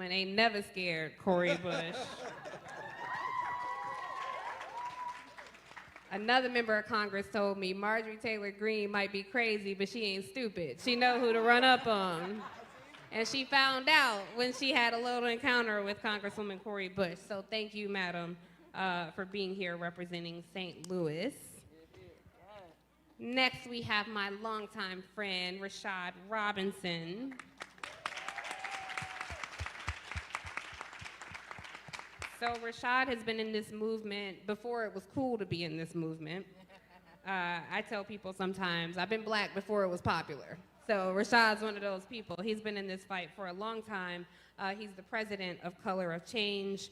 Ain't never scared, Cori Bush. Another member of Congress told me Marjorie Taylor Greene might be crazy, but she ain't stupid. She know who to run up on. And she found out when she had a little encounter with Congresswoman Cori Bush. So thank you, madam, for being here representing St. Louis. Next, we have my longtime friend, Rashard Robinson. So Rashard has been in this movement before it was cool to be in this movement. I tell people sometimes, I've been black before it was popular. So Rashad's one of those people. He's been in this fight for a long time. He's the president of Color of Change,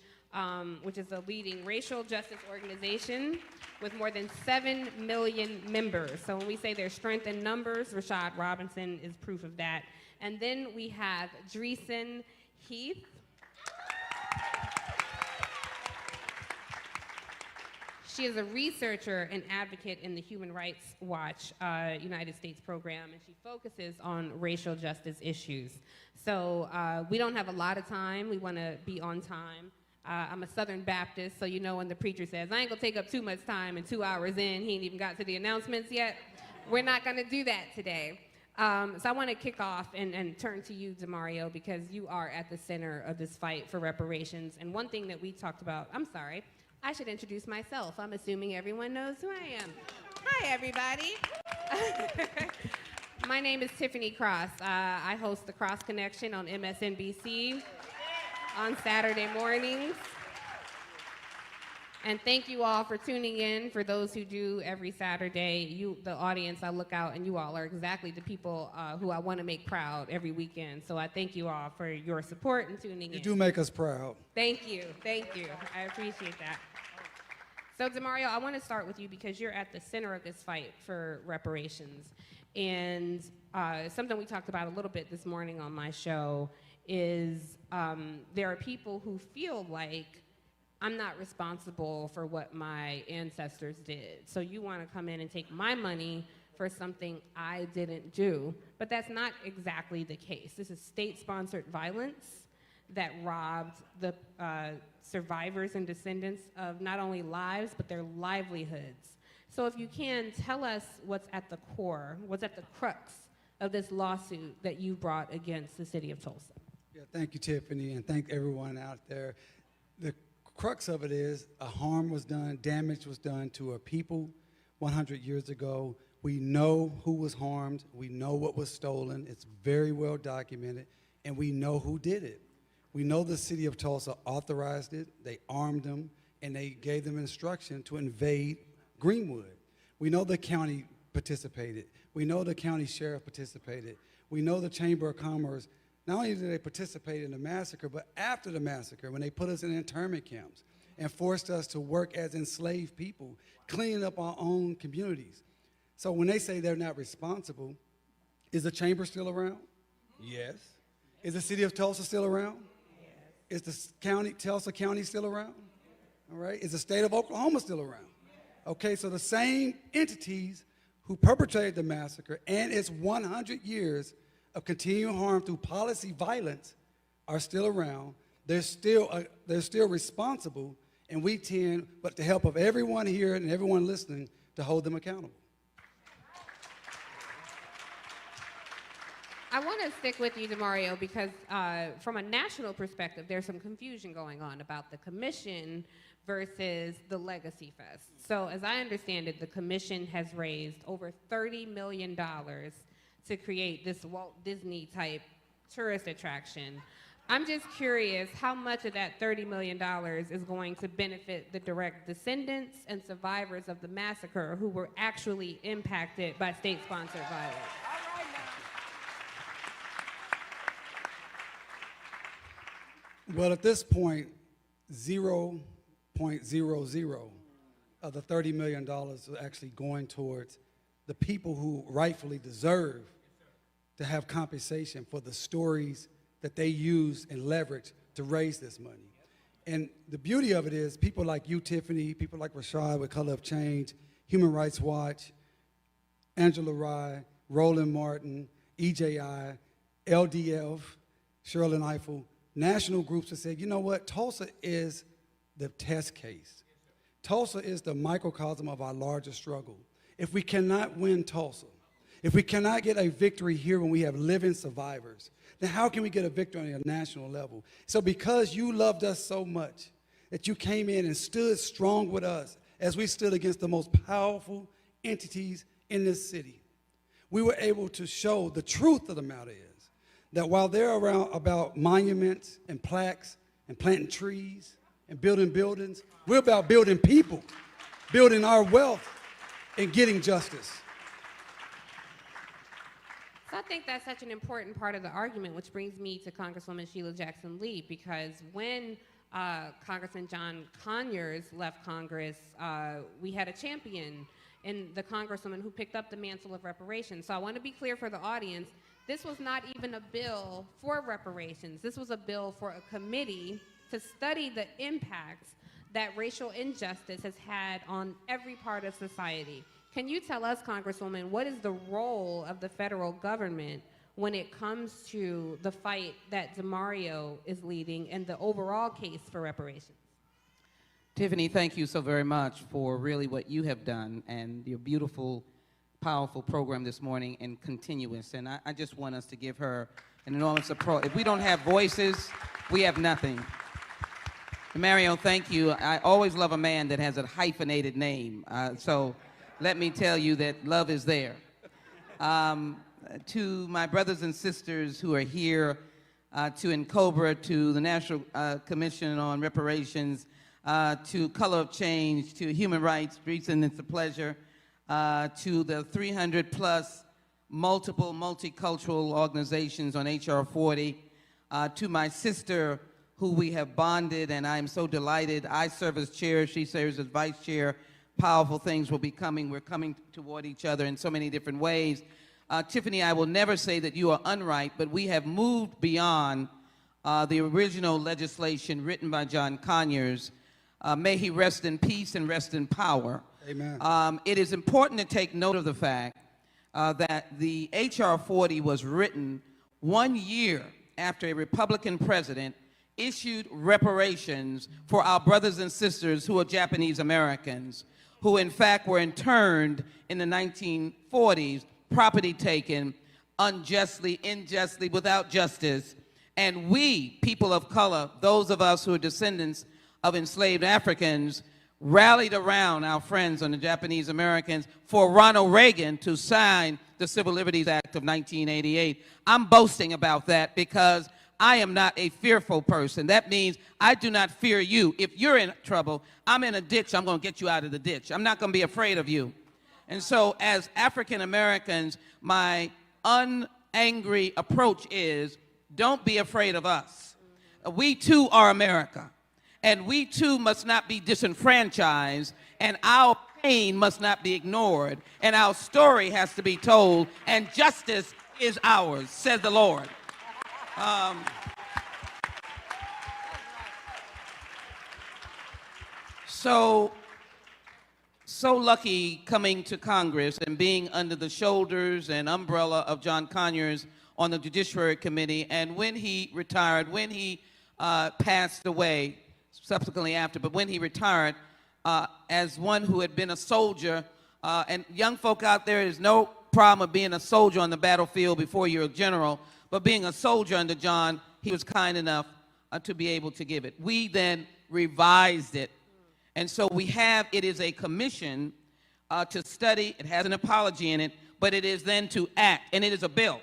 which is a leading racial justice organization with more than 7 million members. So when we say there's strength in numbers, Rashard Robinson is proof of that. And then we have Dreesen Heath. She is a researcher and advocate in the Human Rights Watch United States program, and she focuses on racial justice issues. So we don't have a lot of time. We want to be on time. I'm a Southern Baptist, so you know when the preacher says, I ain't going to take up too much time, and 2 hours in, he ain't even got to the announcements yet. We're not going to do that today. So I want to kick off and turn to you, Damario, because you are at the center of this fight for reparations. And one thing that we talked about, I'm sorry, I should introduce myself. I'm assuming everyone knows who I am. Hi, everybody. My name is Tiffany Cross. I host the Cross Connection on MSNBC on Saturday mornings. And thank you all for tuning in. For those who do every Saturday, the audience, I look out and you all are exactly the people who I want to make proud every weekend. So I thank you all for your support and tuning in. You do make us proud. Thank you, thank you. I appreciate that. So Damario, I want to start with you because you're at the center of this fight for reparations. And something we talked about a little bit this morning on my show is there are people who feel like I'm not responsible for what my ancestors did. So you want to come in and take my money for something I didn't do. But that's not exactly the case. This is state-sponsored violence that robbed the survivors and descendants of not only lives, but their livelihoods. So if you can, tell us what's at the core, what's at the crux of this lawsuit that you brought against the city of Tulsa. Yeah, thank you, Tiffany, and thank everyone out there. The crux of it is harm was done, damage was done to a people 100 years ago. We know who was harmed, we know what was stolen, it's very well documented, and we know who did it. We know the city of Tulsa authorized it, they armed them, and they gave them instruction to invade Greenwood. We know the county participated. We know the county sheriff participated. We know the Chamber of Commerce. Not only did they participate in the massacre, but after the massacre, when they put us in internment camps and forced us to work as enslaved people, cleaning up our own communities. So when they say they're not responsible, is the chamber still around? Yes. Is the city of Tulsa still around? Is the Tulsa County still around? All right. Is the state of Oklahoma still around? Okay, so the same entities who perpetrated the massacre and its 100 years of continuing harm through policy violence are still around. They're still responsible, and we tend, with the help of everyone here and everyone listening, to hold them accountable. I want to stick with you, Damario, because from a national perspective, there's some confusion going on about the commission versus the Legacy Fest. So as I understand it, the commission has raised over $30 million to create this Walt Disney type tourist attraction. I'm just curious how much of that $30 million is going to benefit the direct descendants and survivors of the massacre who were actually impacted by state-sponsored violence. Well, at this point, 0.00 of the $30 million is actually going towards the people who rightfully deserve to have compensation for the stories that they use and leverage to raise this money. And the beauty of it is people like you, Tiffany, people like Rashard with Color of Change, Human Rights Watch, Angela Rye, Roland Martin, EJI, LDF, Shirley Eiffel, national groups have said, you know what, Tulsa is the test case. Tulsa is the microcosm of our larger struggle. If we cannot win Tulsa, if we cannot get a victory here when we have living survivors, then how can we get a victory on a national level? So because you loved us so much that you came in and stood strong with us as we stood against the most powerful entities in this city, we were able to show the truth of the matter is that while they're around about monuments and plaques and planting trees and building buildings, we're about building people, building our wealth, and getting justice. So I think that's such an important part of the argument, which brings me to Congresswoman Sheila Jackson-Lee, because when Congressman John Conyers left Congress, we had a champion in the Congresswoman who picked up the mantle of reparations. So I want to be clear for the audience, this was not even a bill for reparations. This was a bill for a committee to study the impacts that racial injustice has had on every part of society. Can you tell us, Congresswoman, what is the role of the federal government when it comes to the fight that Damario is leading and the overall case for reparations? Tiffany, thank you so very much for really what you have done and your beautiful, powerful program this morning and continuous. And I just want us to give her an enormous applause. If we don't have voices, we have nothing. Damario, thank you. I always love a man that has a hyphenated name. So let me tell you that love is there. To my brothers and sisters who are here, to NCOBRA, to the National Commission on Reparations, to Color of Change, to Human Rights, Reason, it's a pleasure, to the 300 plus multiple multicultural organizations on HR 40, to my sister who we have bonded, and I am so delighted. I serve as chair, she serves as vice chair. Powerful things will be coming. We're coming toward each other in so many different ways. Tiffany, I will never say that you are unright, but we have moved beyond the original legislation written by John Conyers. May he rest in peace and rest in power. Amen. It is important to take note of the fact that the HR 40 was written 1 year after a Republican president issued reparations for our brothers and sisters who are Japanese Americans, who in fact were interned in the 1940s, property taken unjustly, unjustly, without justice. And we, people of color, those of us who are descendants of enslaved Africans, rallied around our friends on the Japanese Americans for Ronald Reagan to sign the Civil Liberties Act of 1988. I'm boasting about that because I am not a fearful person. That means I do not fear you. If you're in trouble, I'm in a ditch, I'm going to get you out of the ditch. I'm not going to be afraid of you. And so as African Americans, my unangry approach is, don't be afraid of us. We too are America. And we too must not be disenfranchised, and our pain must not be ignored, and our story has to be told, and justice is ours, says the Lord. So lucky coming to Congress and being under the shoulders and umbrella of John Conyers on the Judiciary Committee, and when he retired, when he passed away, subsequently after, but when he retired, as one who had been a soldier, and young folk out there, there's no problem of being a soldier on the battlefield before you're a general, but being a soldier under John, he was kind enough to be able to give it. We then revised it. And so we have, it is a commission to study, it has an apology in it, but it is then to act, and it is a bill.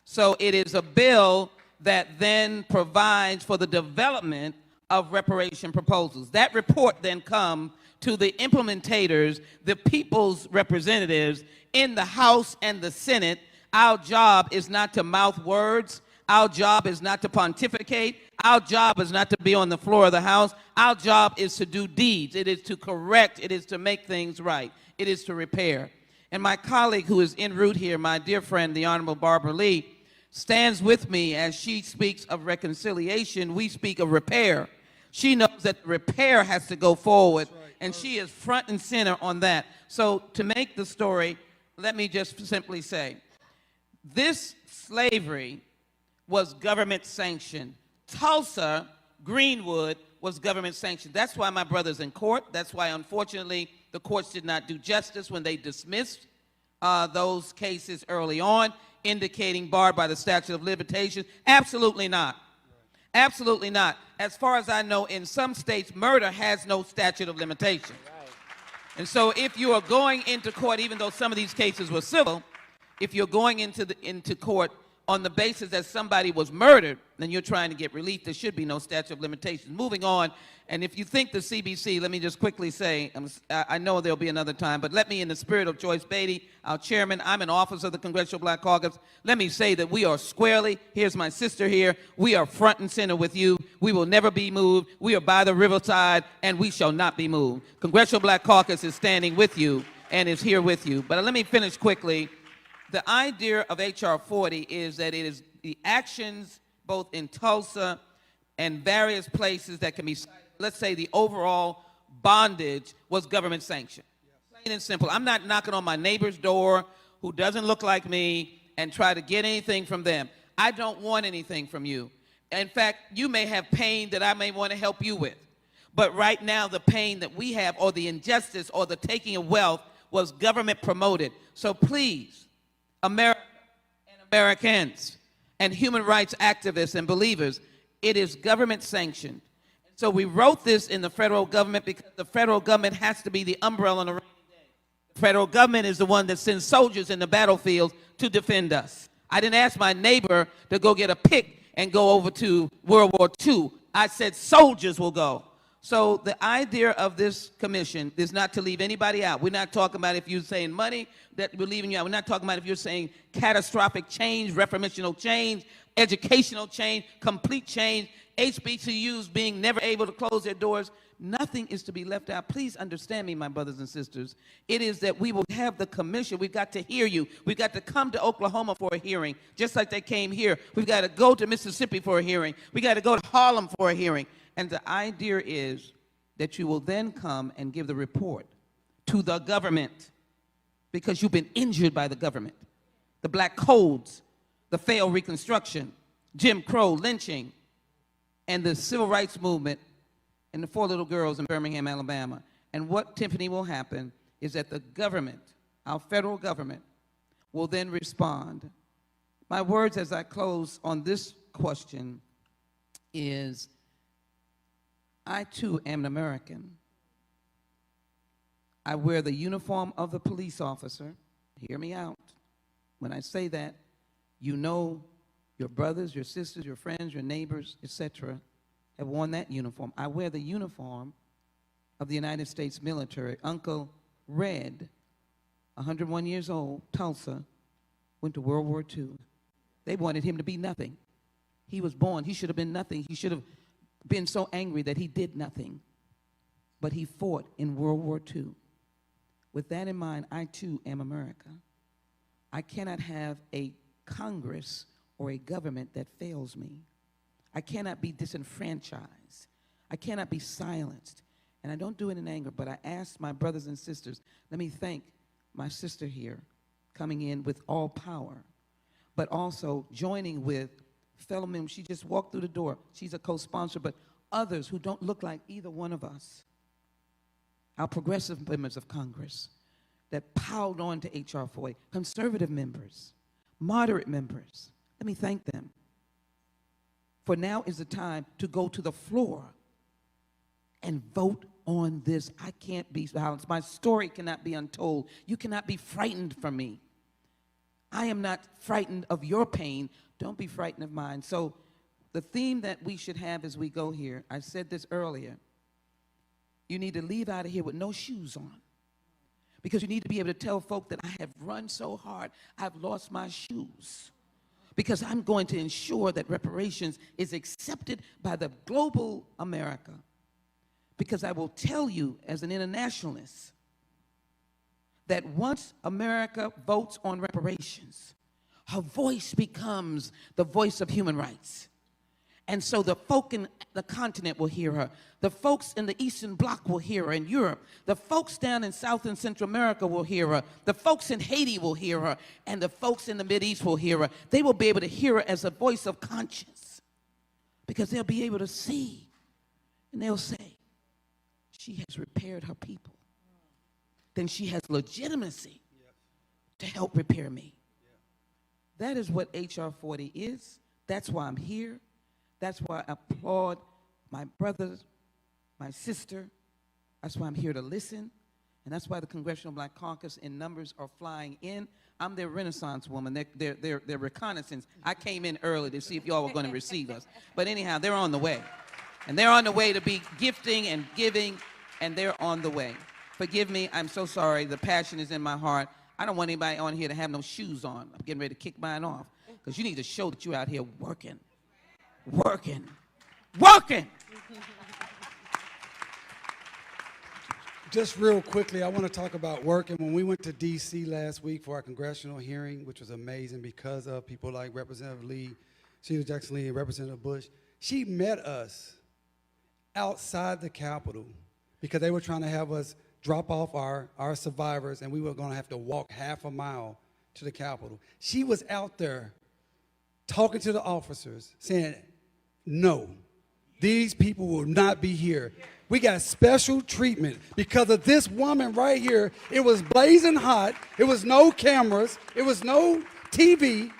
So it is a bill that then provides for the development of reparation proposals. That report then comes to the implementators, the people's representatives in the House and the Senate. Our job is not to mouth words. Our job is not to pontificate. Our job is not to be on the floor of the House. Our job is to do deeds. It is to correct. It is to make things right. It is to repair. And my colleague who is en route here, my dear friend, the Honorable Barbara Lee, stands with me as she speaks of reconciliation. We speak of repair. She knows that repair has to go forward, and she is front and center on that. So to make the story, let me just simply say, this slavery was government sanctioned. Tulsa, Greenwood was government sanctioned. That's why my brother's in court. That's why, unfortunately, the courts did not do justice when they dismissed those cases early on, indicating barred by the statute of limitations. Absolutely not. Absolutely not. As far as I know, in some states, murder has no statute of limitations. Right. And so if you are going into court, even though some of these cases were civil, if you're going into court on the basis that somebody was murdered, then you're trying to get relief. There should be no statute of limitations. Moving on, and if you think the CBC, let me just quickly say, I know there'll be another time, but let me, in the spirit of Joyce Beatty, our chairman, I'm an officer of the Congressional Black Caucus, let me say that we are squarely, here's my sister here, we are front and center with you. We will never be moved. We are by the riverside, and we shall not be moved. Congressional Black Caucus is standing with you and is here with you. But let me finish quickly. The idea of H.R. 40 is that it is the actions both in Tulsa and various places that can be, let's say the overall bondage was government sanctioned. Plain and simple. I'm not knocking on my neighbor's door who doesn't look like me and try to get anything from them. I don't want anything from you. In fact, you may have pain that I may want to help you with. But right now, the pain that we have, or the injustice or the taking of wealth, was government promoted. So please, America and Americans and human rights activists and believers, it is government sanctioned. So we wrote this in the federal government because the federal government has to be the umbrella on a rainy day. The federal government is the one that sends soldiers in the battlefield to defend us. I didn't ask my neighbor to go get a pick and go over to World War II. I said soldiers will go. So the idea of this commission is not to leave anybody out. We're not talking about if you're saying money that we're leaving you out. We're not talking about if you're saying catastrophic change, reformational change, educational change, complete change, HBCUs being never able to close their doors. Nothing is to be left out. Please understand me, my brothers and sisters. It is that we will have the commission. We've got to hear you. We've got to come to Oklahoma for a hearing, just like they came here. We've got to go to Mississippi for a hearing. We've got to go to Harlem for a hearing. And the idea is that you will then come and give the report to the government because you've been injured by the government. The black codes, the failed Reconstruction, Jim Crow, lynching, and the civil rights movement, and the 4 little girls in Birmingham, Alabama. And what, Tiffany, will happen is that the government, our federal government, will then respond. My words as I close on this question is, I too am an American. I wear the uniform of the police officer. Hear me out. When I say that, you know your brothers, your sisters, your friends, your neighbors, etc., have worn that uniform. I wear the uniform of the United States military. Uncle Red, 101 years old, Tulsa, went to World War II. They wanted him to be nothing. He was born. He should have been nothing. He should have been so angry that he did nothing. But he fought in World War II. With that in mind, I too am America. I cannot have a Congress or a government that fails me. I cannot be disenfranchised. I cannot be silenced. And I don't do it in anger, but I ask my brothers and sisters, let me thank my sister here coming in with all power, but also joining with fellow members. She just walked through the door. She's a co-sponsor, but others who don't look like either one of us, our progressive members of Congress that piled on to H.R. 40, conservative members, moderate members. Let me thank them. For now is the time to go to the floor and vote on this. I can't be silenced. My story cannot be untold. You cannot be frightened from me. I am not frightened of your pain. Don't be frightened of mine. So the theme that we should have as we go here, I said this earlier, you need to leave out of here with no shoes on. Because you need to be able to tell folk that I have run so hard, I've lost my shoes. Because I'm going to ensure that reparations is accepted by the global America. Because I will tell you as an internationalist that once America votes on reparations, her voice becomes the voice of human rights. And so the folk in the continent will hear her. The folks in the Eastern Bloc will hear her in Europe. The folks down in South and Central America will hear her. The folks in Haiti will hear her. And the folks in the Mideast will hear her. They will be able to hear her as a voice of conscience. because they'll be able to see, and they'll say, she has repaired her people. Then she has legitimacy to help repair me. That is what H.R. 40 is. That's why I'm here. That's why I applaud my brothers, my sister. That's why I'm here to listen. And that's why the Congressional Black Caucus in numbers are flying in. I'm their Renaissance woman, their reconnaissance. I came in early to see if y'all were going to receive us. But anyhow, they're on the way. And they're on the way to be gifting and giving, and they're on the way. Forgive me, I'm so sorry. The passion is in my heart. I don't want anybody on here to have no shoes on. I'm getting ready to kick mine off. Because you need to show that you're out here working. Working. Working! Just real quickly, I want to talk about work. And when we went to D.C. last week for our congressional hearing, which was amazing because of people like Representative Lee, Sheila Jackson Lee, and Representative Bush, she met us outside the Capitol because they were trying to have us drop off our survivors, and we were going to have to walk half a mile to the Capitol. She was out there talking to the officers, saying, no, these people will not be here. We got special treatment because of this woman right here. It was blazing hot. It was no cameras. It was no TV.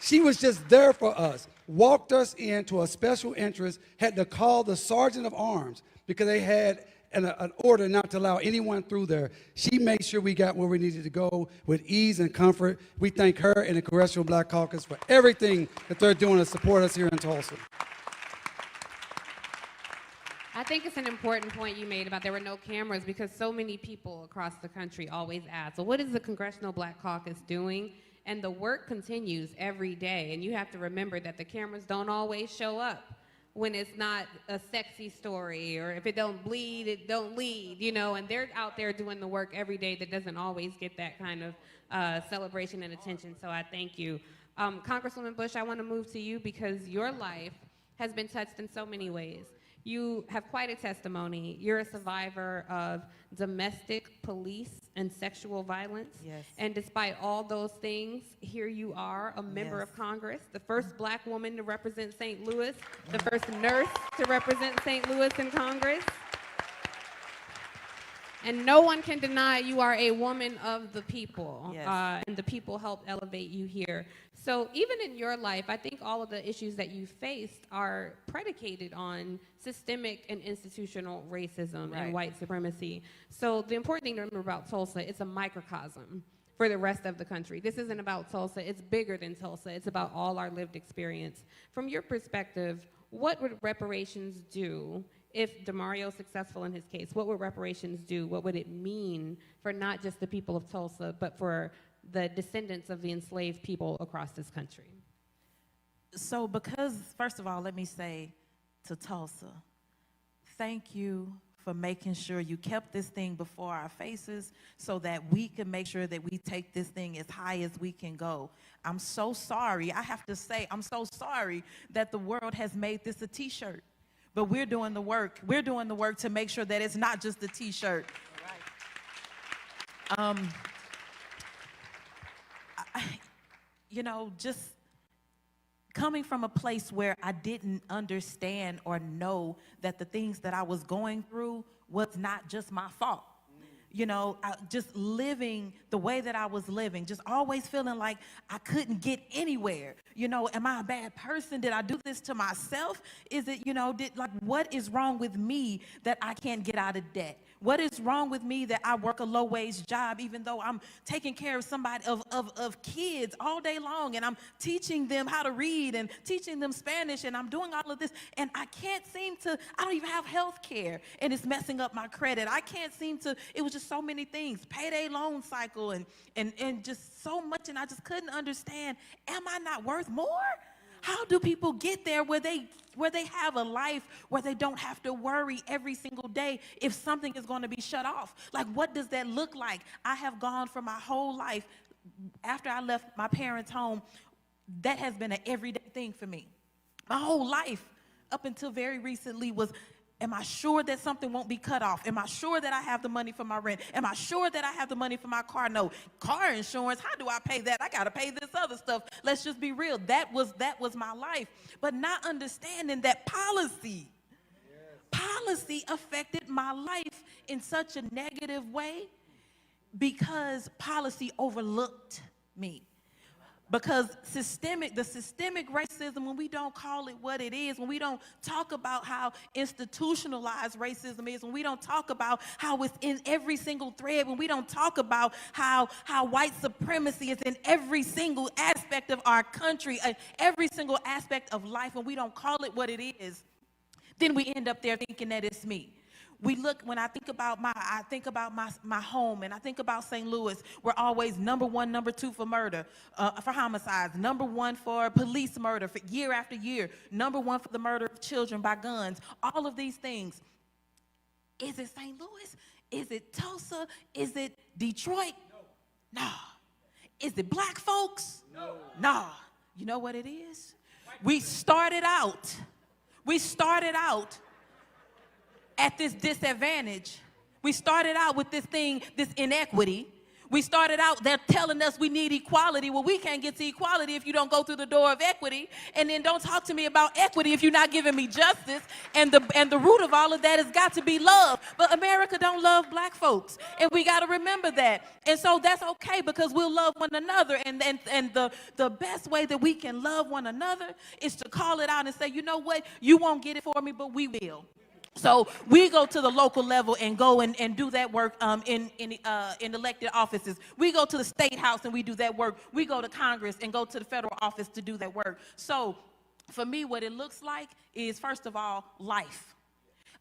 She was just there for us. Walked us into a special interest, had to call the sergeant of arms because they had an order not to allow anyone through there. She made sure we got where we needed to go with ease and comfort. We thank her and the Congressional Black Caucus for everything that they're doing to support us here in Tulsa. I think it's an important point you made about there were no cameras because so many people across the country always ask, well, what is the Congressional Black Caucus doing? And the work continues every day. And you have to remember that the cameras don't always show up when it's not a sexy story, or if it don't bleed, it don't lead, you know, and they're out there doing the work every day that doesn't always get that kind of celebration and attention. So I thank you. Congresswoman Bush, I want to move to you because your life has been touched in so many ways. You have quite a testimony. You're a survivor of domestic, police, and sexual violence. Yes. And despite all those things, here you are, a member Yes. of Congress, the first black woman to represent St. Louis, the first nurse to represent St. Louis in Congress. And no one can deny you are a woman of the people. Yes. And the people helped elevate you here. So even in your life, I think all of the issues that you faced are predicated on systemic and institutional racism Right. and white supremacy. So the important thing to remember about Tulsa, it's a microcosm for the rest of the country. This isn't about Tulsa. It's bigger than Tulsa. It's about all our lived experience. From your perspective, what would reparations do if Damario is successful in his case? What would reparations do? What would it mean for not just the people of Tulsa, but for the descendants of the enslaved people across this country? So because, first of all, let me say to Tulsa, thank you for making sure you kept this thing before our faces so that we can make sure that we take this thing as high as we can go. I'm so sorry. I have to say, I'm so sorry that the world has made this a T-shirt. But we're doing the work. We're doing the work to make sure that it's not just a T-shirt. You know, just coming from a place where I didn't understand or know that the things that I was going through was not just my fault. You know, just living the way that I was living, just always feeling like I couldn't get anywhere. You know, am I a bad person? Did I do this to myself? Is it, you know, what is wrong with me that I can't get out of debt? What is wrong with me that I work a low-wage job even though I'm taking care of somebody, of kids all day long, and I'm teaching them how to read and teaching them Spanish, and I'm doing all of this, and I can't seem to, I don't even have health care, and it's messing up my credit. I can't seem to, it was just so many things, payday loan cycle and just so much, and I just couldn't understand, am I not worth more? How do people get there where they have a life where they don't have to worry every single day if something is going to be shut off? Like, what does that look like? I have gone for my whole life, after I left my parents' home, that has been an everyday thing for me. My whole life, up until very recently, was Am I sure that something won't be cut off? Am I sure that I have the money for my rent? Am I sure that I have the money for my car note? Car insurance, how do I pay that? I got to pay this other stuff. Let's just be real. That was my life. But not understanding that policy affected my life in such a negative way because policy overlooked me. Because the systemic racism, when we don't call it what it is, when we don't talk about how institutionalized racism is, when we don't talk about how it's in every single thread, when we don't talk about how white supremacy is in every single aspect of our country, every single aspect of life, when we don't call it what it is, then we end up there thinking that it's me. When I think about my home, and I think about St. Louis, we're always number one, number two for murder, for homicides, number one for police murder for year after year, number one for the murder of children by guns, all of these things. Is it St. Louis? Is it Tulsa? Is it Detroit? No. Nah. Is it black folks? No. Nah. You know what it is? We started out at this disadvantage. We started out with this inequity. We started out, they're telling us we need equality. Well, we can't get to equality if you don't go through the door of equity. And then don't talk to me about equity if you're not giving me justice. And the root of all of that has got to be love. But America don't love black folks. And we got to remember that. And so that's okay because we'll love one another. And the best way that we can love one another is to call it out and say, you know what, you won't get it for me, but we will. So we go to the local level and go and do that work in elected offices. We go to the state house and we do that work. We go to Congress and go to the federal office to do that work. So for me, what it looks like is, first of all, life.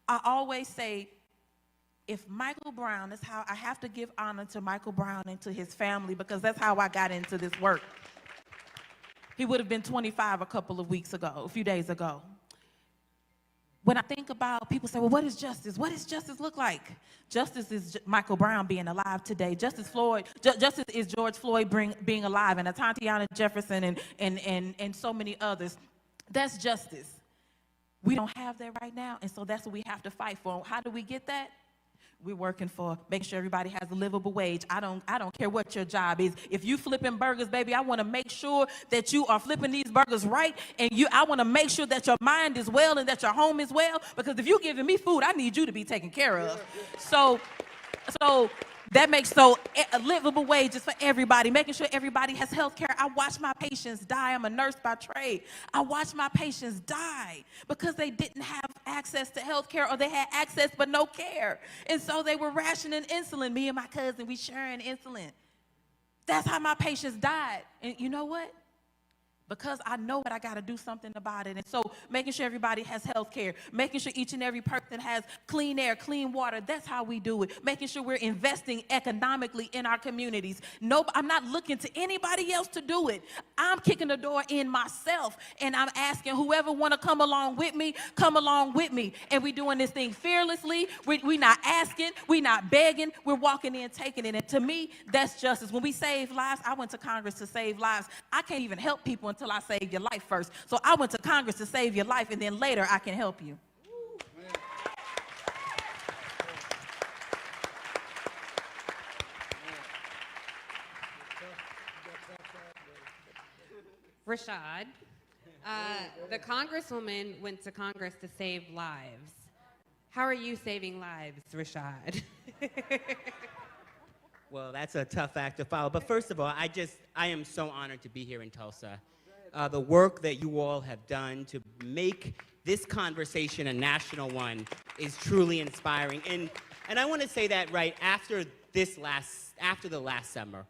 I always say, if Michael Brown, that's how I have to give honor to Michael Brown and to his family, because that's how I got into this work. He would have been 25 a few days ago. When I think about, people say, well, what is justice? What does justice look like? Justice is Michael Brown being alive today. Justice is George Floyd being alive, and Tatiana Jefferson and so many others. That's justice. We don't have that right now, and so that's what we have to fight for. How do we get that? We're working for making sure everybody has a livable wage. I don't care what your job is. If you flipping burgers, baby, I want to make sure that you are flipping these burgers right, and I want to make sure that your mind is well and that your home is well, because if you're giving me food, I need you to be taken care of. So that makes livable wages for everybody, making sure everybody has health care. I watch my patients die. I'm a nurse by trade. I watch my patients die because they didn't have access to health care, or they had access but no care. And so they were rationing insulin. Me and my cousin, we sharing insulin. That's how my patients died. And you know what? Because I know that I got to do something about it. And so making sure everybody has health care, making sure each and every person has clean air, clean water, that's how we do it. Making sure we're investing economically in our communities. No, I'm not looking to anybody else to do it. I'm kicking the door in myself, and I'm asking whoever want to come along with me, come along with me. And we're doing this thing fearlessly. We're not asking, we're not begging, we're walking in, taking it. And to me, that's justice. When we save lives, I went to Congress to save lives. I can't even help people until I save your life first. So I went to Congress to save your life, and then later I can help you. Rashard, the Congresswoman went to Congress to save lives. How are you saving lives, Rashard? Well, that's a tough act to follow. But first of all, I am so honored to be here in Tulsa. The work that you all have done to make this conversation a national one is truly inspiring. And I want to say that right after the last summer,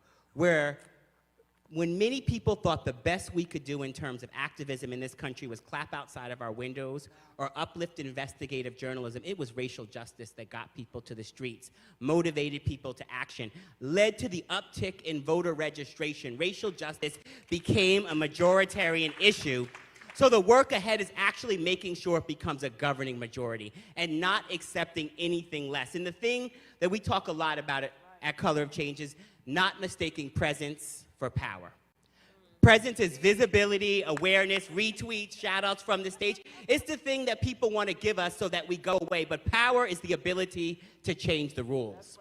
when many people thought the best we could do in terms of activism in this country was clap outside of our windows or uplift investigative journalism, it was racial justice that got people to the streets, motivated people to action, led to the uptick in voter registration. Racial justice became a majoritarian issue. So the work ahead is actually making sure it becomes a governing majority and not accepting anything less. And the thing that we talk a lot about at Color of Change is not mistaking presence for power. Presence is visibility, awareness, retweets, shout-outs from the stage. It's the thing that people want to give us so that we go away. But power is the ability to change the rules.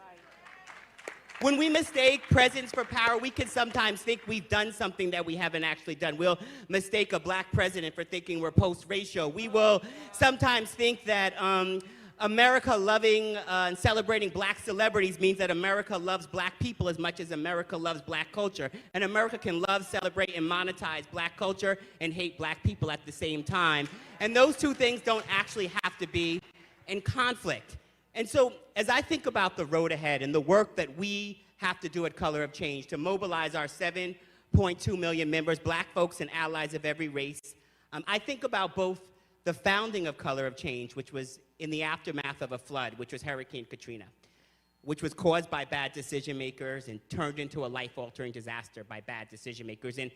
When we mistake presence for power, we can sometimes think we've done something that we haven't actually done. We'll mistake a black president for thinking we're post-racial. We will sometimes think that America loving and celebrating black celebrities means that America loves black people as much as America loves black culture. And America can love, celebrate, and monetize black culture and hate black people at the same time. And those two things don't actually have to be in conflict. And so as I think about the road ahead and the work that we have to do at Color of Change to mobilize our 7.2 million members, black folks and allies of every race, I think about both the founding of Color of Change, which was in the aftermath of a flood, which was Hurricane Katrina, which was caused by bad decision makers and turned into a life-altering disaster by bad decision makers. And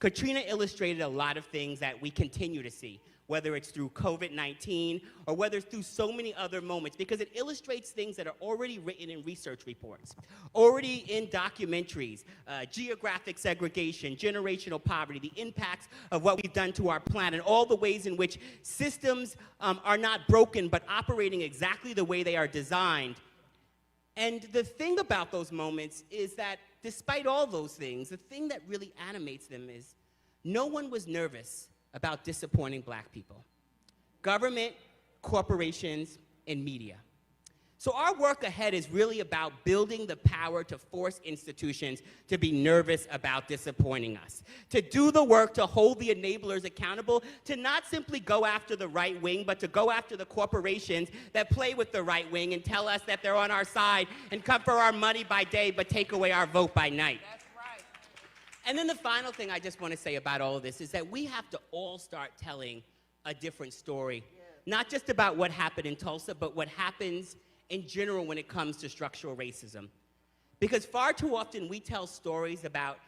Katrina illustrated a lot of things that we continue to see, whether it's through COVID-19 or whether it's through so many other moments, because it illustrates things that are already written in research reports, already in documentaries, geographic segregation, generational poverty, the impacts of what we've done to our planet, all the ways in which systems are not broken but operating exactly the way they are designed. And the thing about those moments is that despite all those things, the thing that really animates them is no one was nervous about disappointing black people. Government, corporations, and media. So our work ahead is really about building the power to force institutions to be nervous about disappointing us, to do the work to hold the enablers accountable, to not simply go after the right wing, but to go after the corporations that play with the right wing and tell us that they're on our side and come for our money by day, but take away our vote by night. And then the final thing I just want to say about all of this is that we have to all start telling a different story, not just about what happened in Tulsa, but what happens in general when it comes to structural racism. Because far too often we tell stories about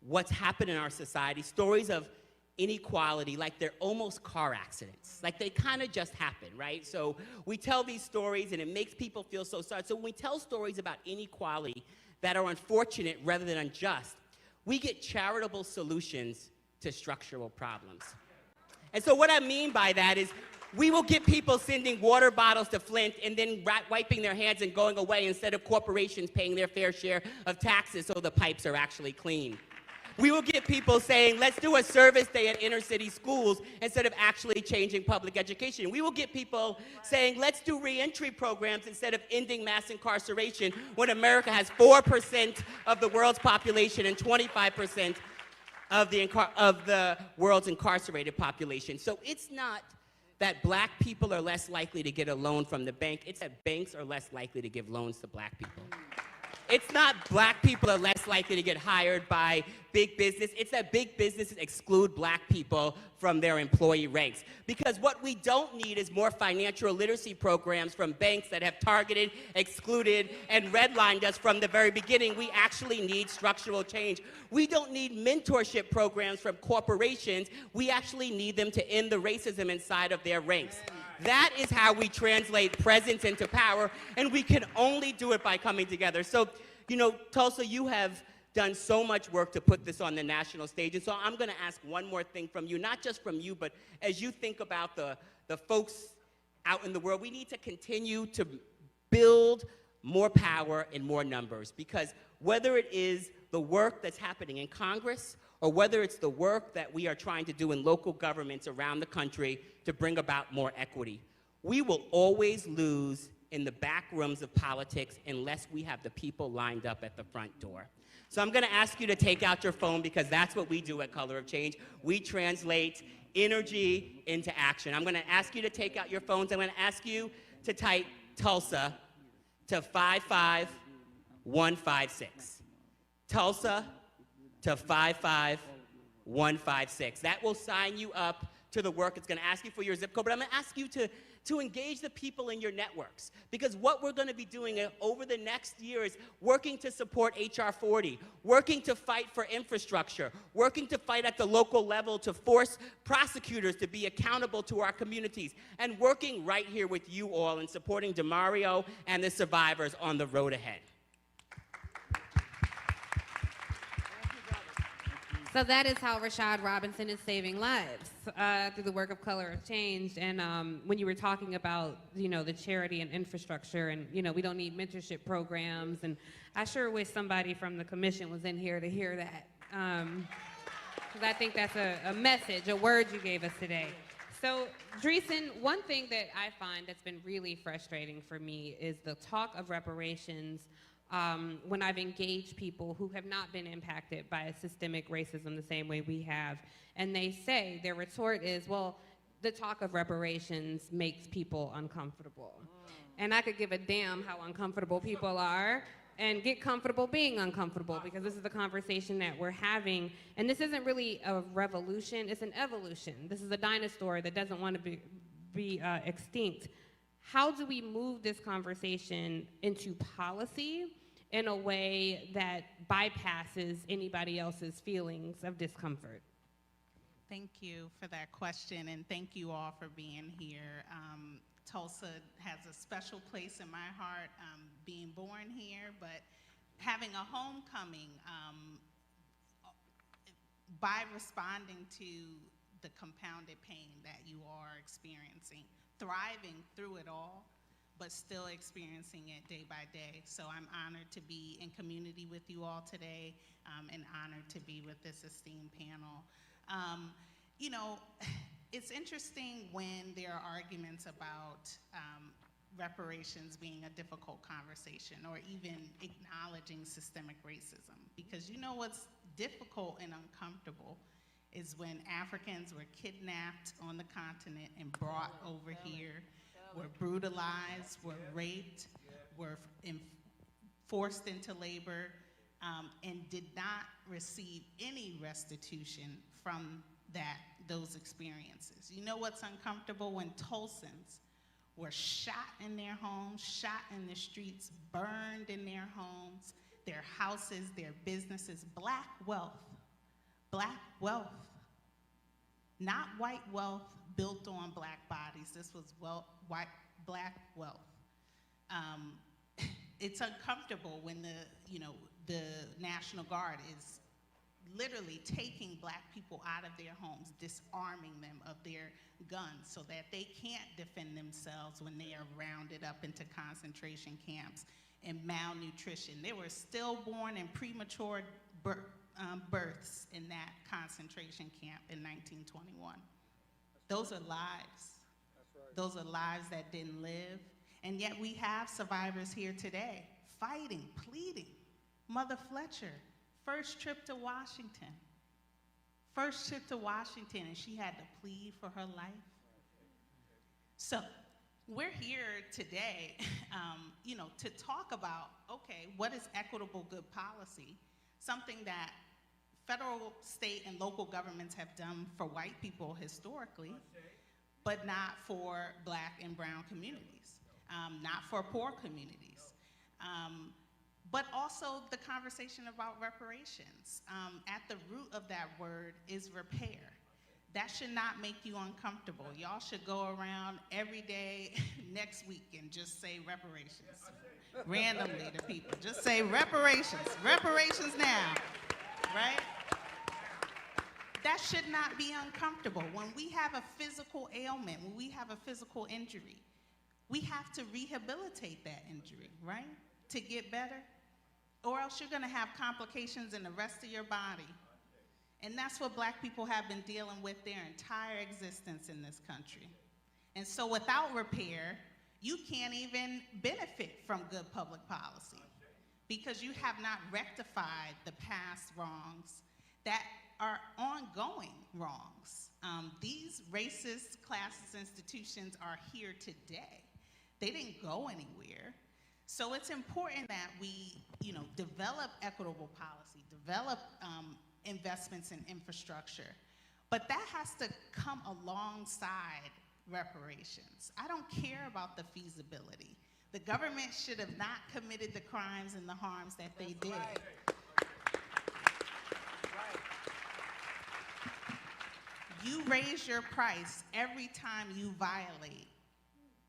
what's happened in our society, stories of inequality like they're almost car accidents, like they kind of just happen, right? So we tell these stories and it makes people feel so sorry. So when we tell stories about inequality that are unfortunate rather than unjust, we get charitable solutions to structural problems. And so what I mean by that is we will get people sending water bottles to Flint and then wiping their hands and going away instead of corporations paying their fair share of taxes so the pipes are actually clean. We will get people saying, let's do a service day at inner city schools instead of actually changing public education. We will get people saying, let's do reentry programs instead of ending mass incarceration when America has 4% of the world's population and 25% of the world's incarcerated population. So it's not that black people are less likely to get a loan from the bank, it's that banks are less likely to give loans to black people. It's not black people are less likely to get hired by big business. It's that big businesses exclude black people from their employee ranks. Because what we don't need is more financial literacy programs from banks that have targeted, excluded, and redlined us from the very beginning. We actually need structural change. We don't need mentorship programs from corporations. We actually need them to end the racism inside of their ranks. That is how we translate presence into power, and we can only do it by coming together. So, you know, Tulsa, you have done so much work to put this on the national stage, and so I'm going to ask one more thing from you, not just from you, but as you think about the folks out in the world, we need to continue to build more power in more numbers, because whether it is the work that's happening in Congress or whether it's the work that we are trying to do in local governments around the country to bring about more equity, we will always lose in the back rooms of politics unless we have the people lined up at the front door. So I'm going to ask you to take out your phone, because that's what we do at Color of Change. We translate energy into action. I'm going to ask you to take out your phones. I'm going to ask you to type Tulsa to 55156. Tulsa to 55156. That will sign you up to the work. It's going to ask you for your zip code, but I'm going to ask you to engage the people in your networks, because what we're going to be doing over the next year is working to support HR 40, working to fight for infrastructure, working to fight at the local level to force prosecutors to be accountable to our communities, and working right here with you all in supporting Damario and the survivors on the road ahead. So that is how Rashard Robinson is saving lives through the work of Color of Change. And when you were talking about, the charity and infrastructure, and we don't need mentorship programs, and I sure wish somebody from the commission was in here to hear that, because I think that's a message, a word you gave us today. So, Dreesen, one thing that I find that's been really frustrating for me is the talk of reparations. When I've engaged people who have not been impacted by systemic racism the same way we have, and they say, their retort is, well, the talk of reparations makes people uncomfortable. And I could give a damn how uncomfortable people are and get comfortable being uncomfortable, because this is the conversation that we're having. And this isn't really a revolution, it's an evolution. This is a dinosaur that doesn't want to be extinct. How do we move this conversation into policy in a way that bypasses anybody else's feelings of discomfort? Thank you for that question, and thank you all for being here. Tulsa has a special place in my heart, being born here, but having a homecoming, by responding to the compounded pain that you are experiencing, thriving through it all, but still experiencing it day by day. So I'm honored to be in community with you all today, and honored to be with this esteemed panel. It's interesting when there are arguments about reparations being a difficult conversation, or even acknowledging systemic racism, because what's difficult and uncomfortable is when Africans were kidnapped on the continent and brought over here, were brutalized, were raped, were forced into labor, and did not receive any restitution from those experiences. What's uncomfortable? When Tulsans were shot in their homes, shot in the streets, burned in their homes, their houses, their businesses, black wealth, not white wealth built on black bodies. This was black wealth. It's uncomfortable when the National Guard is literally taking black people out of their homes, disarming them of their guns so that they can't defend themselves when they are rounded up into concentration camps, and malnutrition. There were stillborn and premature births in that concentration camp in 1921. Those are lives. Those are lives that didn't live. And yet we have survivors here today fighting, pleading. Mother Fletcher, first trip to Washington, and she had to plead for her life. So we're here today, to talk about, okay, what is equitable good policy? Something that federal, state, and local governments have done for white people historically, but not for black and brown communities, not for poor communities. But also the conversation about reparations. At the root of that word is repair. That should not make you uncomfortable. Y'all should go around every day next week and just say reparations randomly to people. Just say reparations now, right? That should not be uncomfortable. When we have a physical ailment, when we have a physical injury, we have to rehabilitate that injury, right? To get better. Or else you're gonna have complications in the rest of your body. And that's what black people have been dealing with their entire existence in this country. And so without repair, you can't even benefit from good public policy, because you have not rectified the past wrongs that are ongoing wrongs. These racist classist institutions are here today. They didn't go anywhere. So it's important that we, develop equitable policy, develop investments in infrastructure, but that has to come alongside reparations. I don't care about the feasibility. The government should have not committed the crimes and the harms that they did. You raise your price every time you violate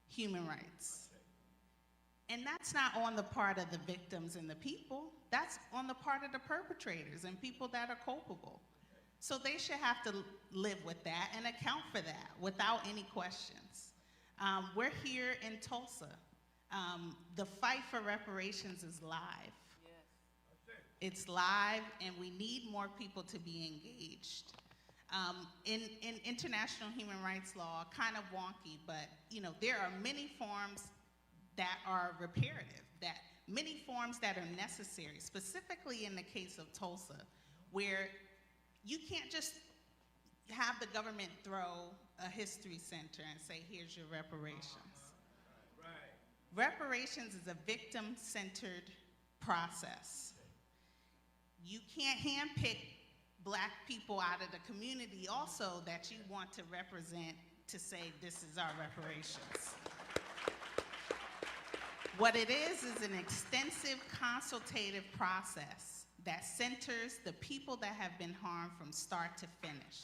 human rights. And that's not on the part of the victims and the people. That's on the part of the perpetrators and people that are culpable. So they should have to live with that and account for that without any questions. We're here in Tulsa. The fight for reparations is live. It's live, and we need more people to be engaged. In international human rights law, kind of wonky, but there are many forms that are reparative, many forms that are necessary, specifically in the case of Tulsa, where you can't just have the government throw a history center and say, here's your reparations. Reparations is a victim-centered process. You can't handpick Black people out of the community also that you want to represent to say this is our reparations. What it is an extensive consultative process that centers the people that have been harmed from start to finish.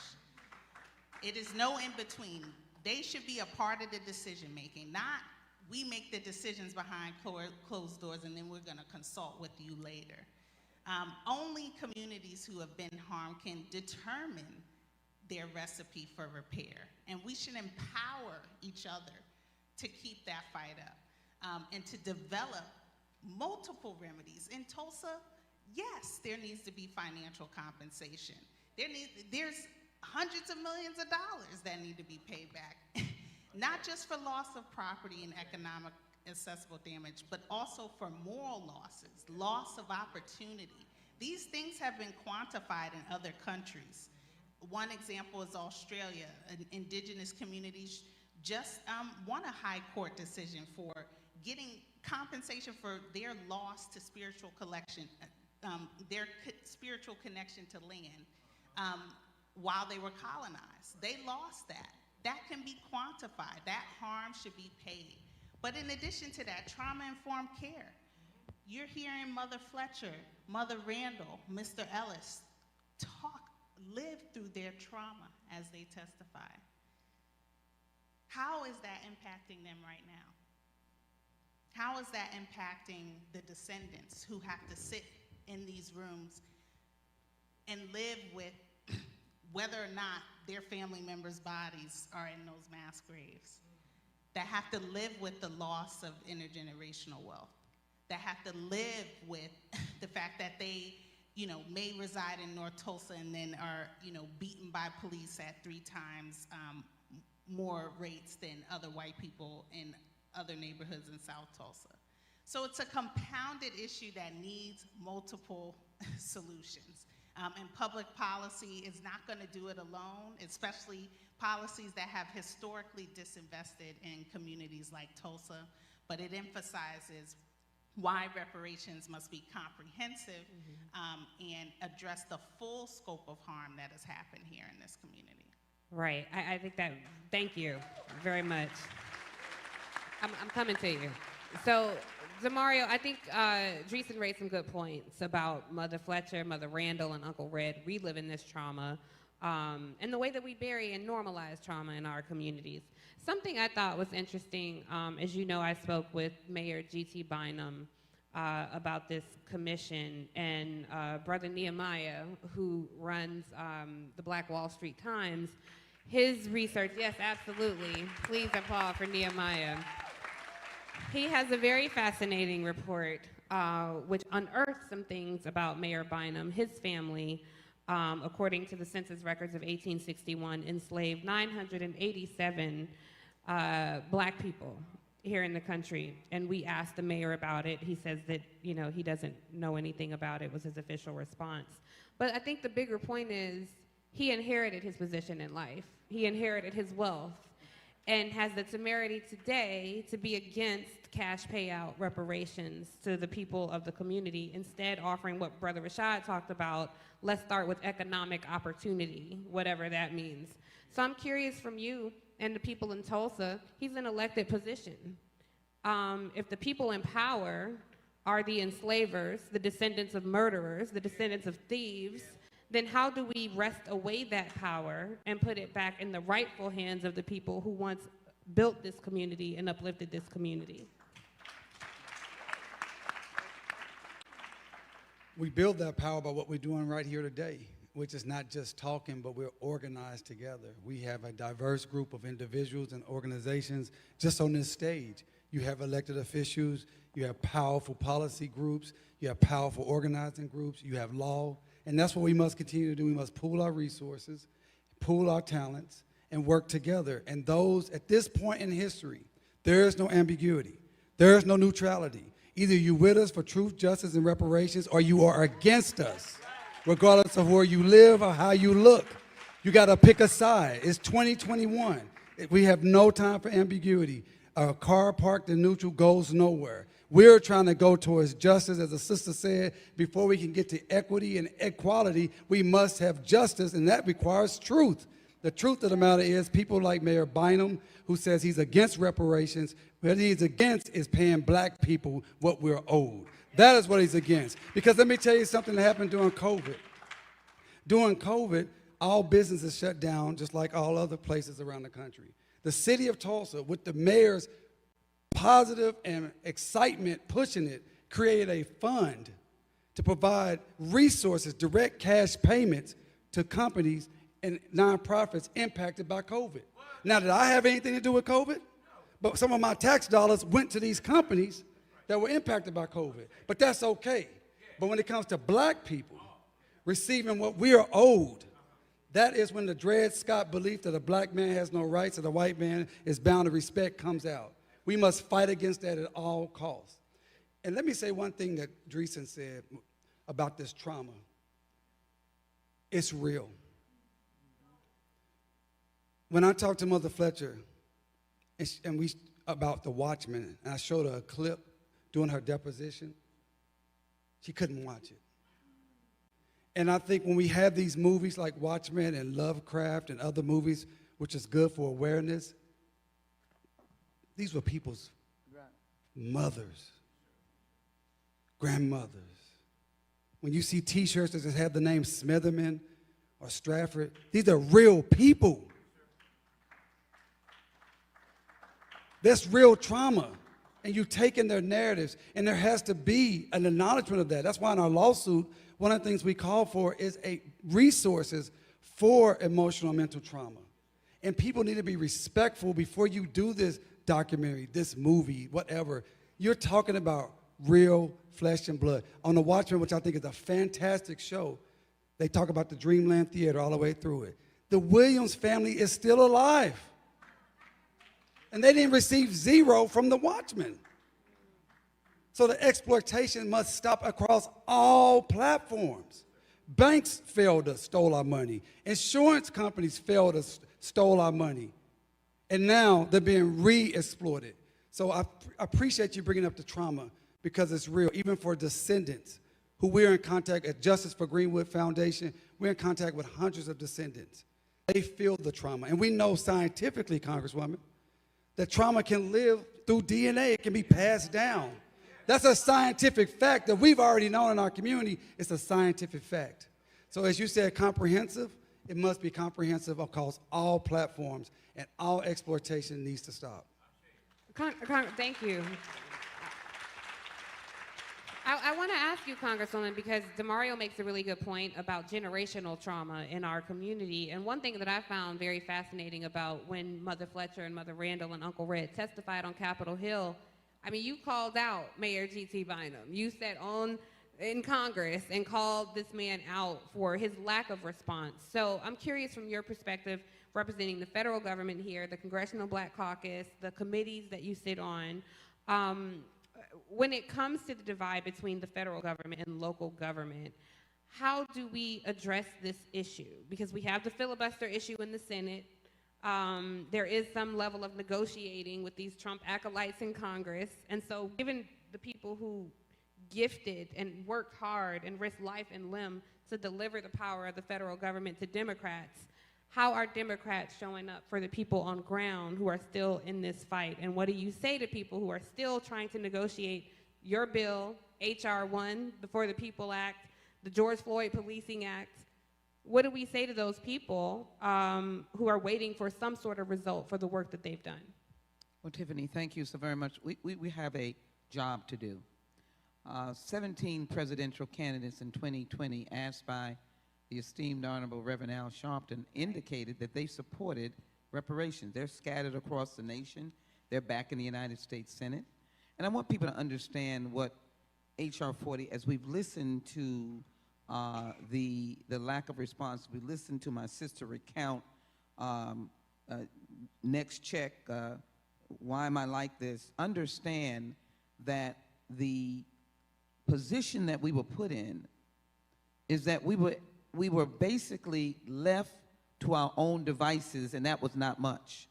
It is no in-between. They should be a part of the decision-making, not we make the decisions behind closed doors and then we're gonna consult with you later. Only communities who have been harmed can determine their recipe for repair. And we should empower each other to keep that fight up and to develop multiple remedies. In Tulsa, yes, there needs to be financial compensation. There's hundreds of millions of dollars that need to be paid back, not just for loss of property and economic accessible damage, but also for moral losses, loss of opportunity. These things have been quantified in other countries. One example is Australia. Indigenous communities just won a high court decision for getting compensation for their loss to spiritual connection to land while they were colonized. They lost that. That can be quantified. That harm should be paid. But in addition to that, trauma-informed care. You're hearing Mother Fletcher, Mother Randall, Mr. Ellis live through their trauma as they testify. How is that impacting them right now? How is that impacting the descendants who have to sit in these rooms and live with whether or not their family members' bodies are in those mass graves? That have to live with the loss of intergenerational wealth, that have to live with the fact that they, may reside in North Tulsa and then are, beaten by police at 3 times more rates than other white people in other neighborhoods in South Tulsa. So it's a compounded issue that needs multiple solutions. And public policy is not going to do it alone, especially policies that have historically disinvested in communities like Tulsa, but it emphasizes why reparations must be comprehensive and address the full scope of harm that has happened here in this community. Right. I think that, thank you very much. I'm coming to you. So, Damario, I think Dreesen raised some good points about Mother Fletcher, Mother Randall, and Uncle Red reliving this trauma and the way that we bury and normalize trauma in our communities. Something I thought was interesting, as you know, I spoke with Mayor G.T. Bynum about this commission, and Brother Nehemiah, who runs the Black Wall Street Times, his research, yes, absolutely. Please applaud for Nehemiah. He has a very fascinating report which unearthed some things about Mayor Bynum. His family, according to the census records of 1861, enslaved 987 Black people here in the country. And we asked the mayor about it. He says that, he doesn't know anything about it, was his official response. But I think the bigger point is he inherited his position in life. He inherited his wealth and has the temerity today to be against cash payout reparations to the people of the community, instead offering what Brother Rashard talked about, let's start with economic opportunity, whatever that means. So I'm curious from you and the people in Tulsa, he's an elected position. If the people in power are the enslavers, the descendants of murderers, the descendants of thieves, then how do we wrest away that power and put it back in the rightful hands of the people who once built this community and uplifted this community? We build that power by what we're doing right here today. which is not just talking, but we're organized together. We have a diverse group of individuals and organizations just on this stage. You have elected officials, you have powerful policy groups, you have powerful organizing groups, you have law, and that's what we must continue to do. We must pool our resources, pool our talents, and work together. And those, at this point in history, there is no ambiguity. There is no neutrality. Either you're with us for truth, justice, and reparations, or you are against us, regardless of where you live or how you look. You got to pick a side. It's 2021. We have no time for ambiguity. A car parked in neutral goes nowhere. We're trying to go towards justice. As the sister said, before we can get to equity and equality, we must have justice, and that requires truth. The truth of the matter is people like Mayor Bynum, who says he's against reparations, what he's against is paying black people what we're owed. That is what he's against. Because let me tell you something that happened during COVID. During COVID, all businesses shut down just like all other places around the country. The city of Tulsa, with the mayor's positive and excitement pushing it, created a fund to provide resources, direct cash payments to companies and nonprofits impacted by COVID. Now, did I have anything to do with COVID? But some of my tax dollars went to these companies that were impacted by COVID. But that's okay. But when it comes to black people receiving what we are owed, that is when the Dred Scott belief that a black man has no rights and a white man is bound to respect comes out. We must fight against that at all costs. And let me say one thing that Dreesen said about this trauma. It's real. When I talked to Mother Fletcher about the Watchmen, and I showed her a clip during her deposition, she couldn't watch it. And I think when we have these movies like Watchmen and Lovecraft and other movies, which is good for awareness, these were people's mothers, grandmothers. When you see T-shirts that just have the name Smitherman or Stratford, these are real people. That's real trauma. And you take in their narratives, and there has to be an acknowledgement of that. That's why in our lawsuit, one of the things we call for is resources for emotional and mental trauma. And people need to be respectful before you do this documentary, this movie, whatever. You're talking about real flesh and blood. On The Watchmen, which I think is a fantastic show, they talk about the Dreamland Theater all the way through it. The Williams family is still alive. And they didn't receive zero from the Watchmen. So the exploitation must stop across all platforms. Banks failed us, stole our money. Insurance companies failed us, stole our money. And now they're being re-exploited. So I appreciate you bringing up the trauma because it's real, even for descendants who we're in contact at Justice for Greenwood Foundation. We're in contact with hundreds of descendants. They feel the trauma. And we know scientifically, Congresswoman, that trauma can live through DNA. It can be passed down. That's a scientific fact that we've already known in our community. It's a scientific fact. So as you said, comprehensive, it must be comprehensive across all platforms, and all exploitation needs to stop. Thank you. I want to ask you, Congresswoman, because Damario makes a really good point about generational trauma in our community. And one thing that I found very fascinating about when Mother Fletcher and Mother Randall and Uncle Red testified on Capitol Hill, I mean, you called out Mayor G.T. Bynum. You sat in Congress and called this man out for his lack of response. So I'm curious from your perspective, representing the federal government here, the Congressional Black Caucus, the committees that you sit on, when it comes to the divide between the federal government and local government, how do we address this issue? Because we have the filibuster issue in the Senate. There is some level of negotiating with these Trump acolytes in Congress. And so given the people who gifted and worked hard and risked life and limb to deliver the power of the federal government to Democrats, how are Democrats showing up for the people on ground who are still in this fight? And what do you say to people who are still trying to negotiate your bill, H.R. 1, the For the People Act, the George Floyd Policing Act? What do we say to those people who are waiting for some sort of result for the work that they've done? Well, Tiffany, thank you so very much. We have a job to do. 17 presidential candidates in 2020 asked by the esteemed Honorable Reverend Al Sharpton, indicated that they supported reparations. They're scattered across the nation. They're back in the United States Senate. And I want people to understand what H.R. 40, as we've listened to the lack of response, we listened to my sister recount next check, why am I like this? Understand that the position that we were put in is that we were basically left to our own devices, and that was not much.